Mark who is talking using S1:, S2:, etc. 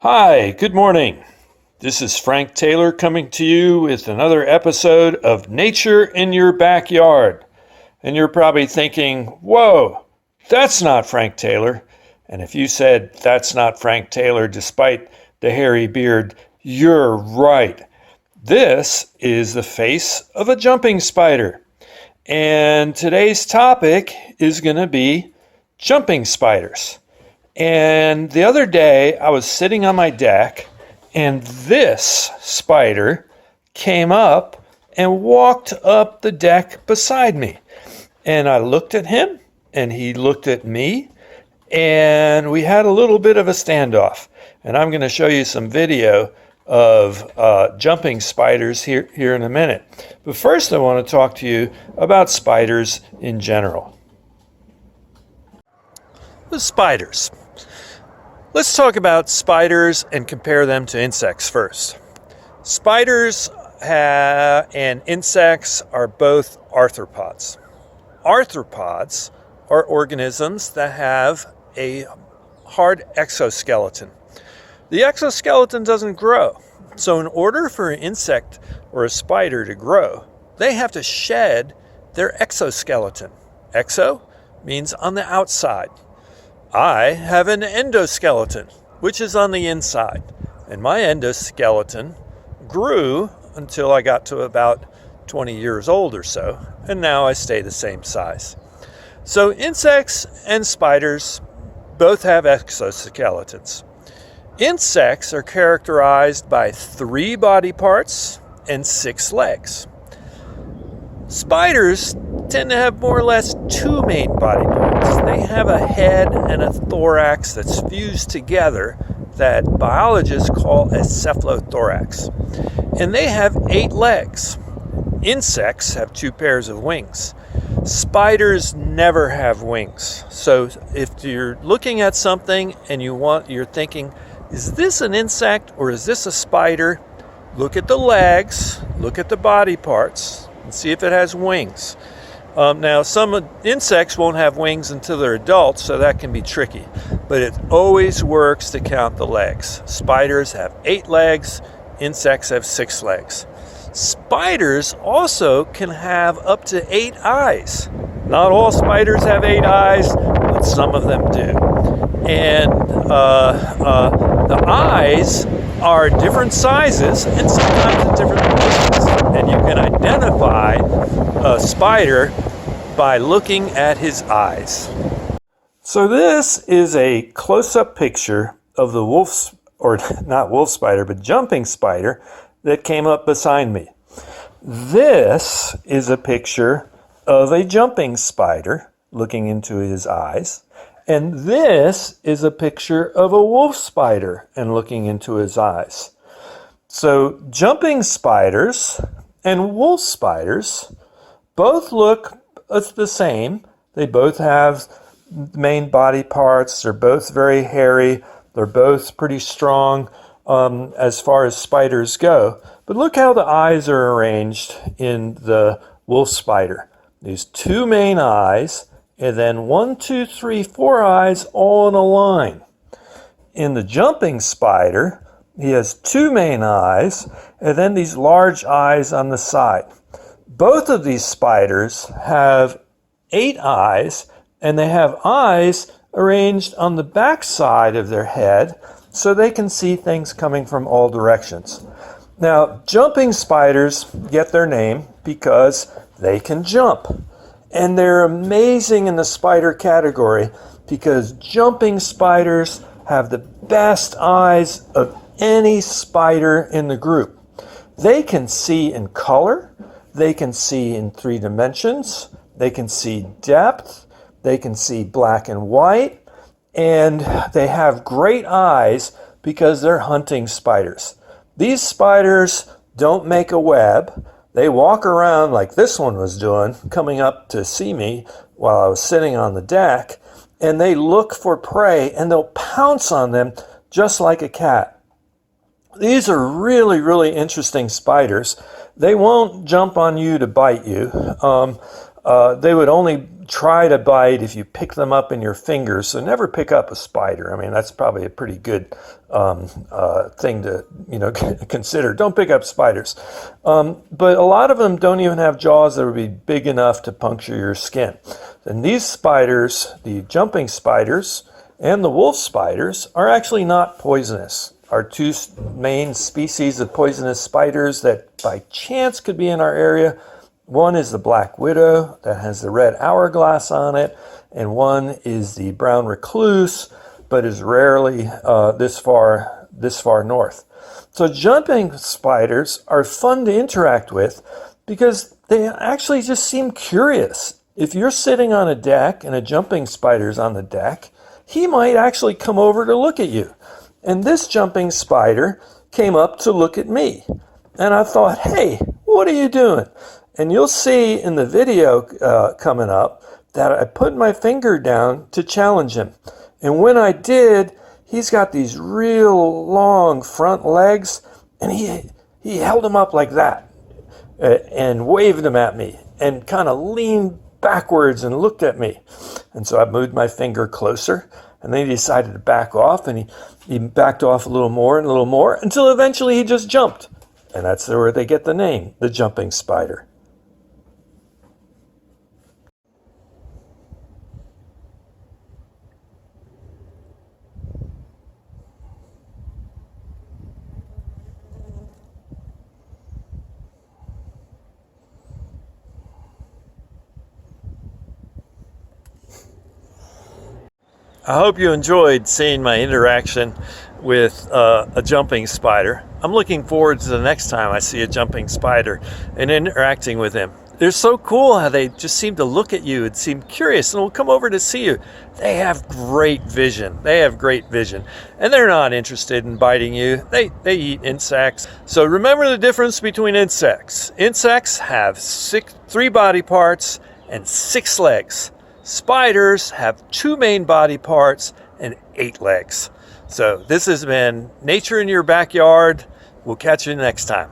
S1: Hi, good morning. This is Frank Taylor coming to you with another episode of Nature in Your Backyard. And you're probably thinking, whoa, that's not Frank Taylor. And if you said that's not Frank Taylor despite the hairy beard, you're right. This is the face of a jumping spider. And today's topic is going to be jumping spiders. And the other day, I was sitting on my deck, and this spider came up and walked up the deck beside me. And I looked at him, and he looked at me, and we had a little bit of a standoff. And I'm going to show you some video of jumping spiders here in a minute. But first, I want to talk to you about spiders in general. The spiders. Let's talk about spiders and compare them to insects first. Spiders and insects are both arthropods. Arthropods are organisms that have a hard exoskeleton. The exoskeleton doesn't grow. So in order for an insect or a spider to grow, they have to shed their exoskeleton. Exo means on the outside. I have an endoskeleton, which is on the inside. And my endoskeleton grew until I got to about 20 years old or so, and now I stay the same size. So insects and spiders both have exoskeletons. Insects are characterized by 3 body parts and 6 legs. Spiders tend to have more or less 2 main body parts. They have a head and a thorax that's fused together that biologists call a cephalothorax. And they have 8 legs. Insects have 2 pairs of wings. Spiders never have wings. So if you're looking at something and you're thinking, is this an insect or is this a spider? Look at the legs, look at the body parts, and see if it has wings. Now, some insects won't have wings until they're adults, so that can be tricky. But it always works to count the legs. Spiders have 8 legs, insects have 6 legs. Spiders also can have up to 8 eyes. Not all spiders have 8 eyes, but some of them do. And the eyes are different sizes and sometimes in different positions. And you can identify a spider by looking at his eyes. So this is a close-up picture of the jumping spider that came up beside me. This is a picture of a jumping spider looking into his eyes. And this is a picture of a wolf spider and looking into his eyes. So jumping spiders and wolf spiders both look the same. They both have main body parts. They're both very hairy. They're both pretty strong as far as spiders go. But look how the eyes are arranged in the wolf spider. These 2 main eyes, and then 1, 2, 3, 4 eyes all in a line. In the jumping spider, he has 2 main eyes, and then these large eyes on the side. Both of these spiders have 8 eyes, and they have eyes arranged on the back side of their head so they can see things coming from all directions. Now, jumping spiders get their name because they can jump. And they're amazing in the spider category because jumping spiders have the best eyes of any spider in the group. They can see in color, they can see in 3 dimensions, they can see depth, they can see black and white, and they have great eyes because they're hunting spiders. These spiders don't make a web. They walk around like this one was doing, coming up to see me while I was sitting on the deck, and they look for prey and they'll pounce on them just like a cat. These are really, really interesting spiders. They won't jump on you to bite you. They would only try to bite if you pick them up in your fingers. So never pick up a spider. I mean, that's probably a pretty good thing to consider. Don't pick up spiders. But a lot of them don't even have jaws that would be big enough to puncture your skin. And these spiders, the jumping spiders and the wolf spiders, are actually not poisonous. Our two main species of poisonous spiders that by chance could be in our area, one is the black widow that has the red hourglass on it, and one is the brown recluse, but is rarely this far north. So jumping spiders are fun to interact with because they actually just seem curious. If you're sitting on a deck and a jumping spider's on the deck, he might actually come over to look at you. And this jumping spider came up to look at me. And I thought, hey, what are you doing? And you'll see in the video coming up that I put my finger down to challenge him. And when I did, he's got these real long front legs, and he held them up like that and waved them at me and kind of leaned backwards and looked at me. And so I moved my finger closer, and then he decided to back off, and he backed off a little more and a little more until eventually he just jumped. And that's where they get the name, the jumping spider. I hope you enjoyed seeing my interaction with a jumping spider. I'm looking forward to the next time I see a jumping spider and interacting with him. They're so cool how they just seem to look at you and seem curious and will come over to see you. They have great vision. And they're not interested in biting you. They eat insects. So remember the difference between insects. Insects have 3 body parts and 6 legs. Spiders have 2 main body parts and 8 legs. So this has been Nature in Your Backyard. We'll catch you next time.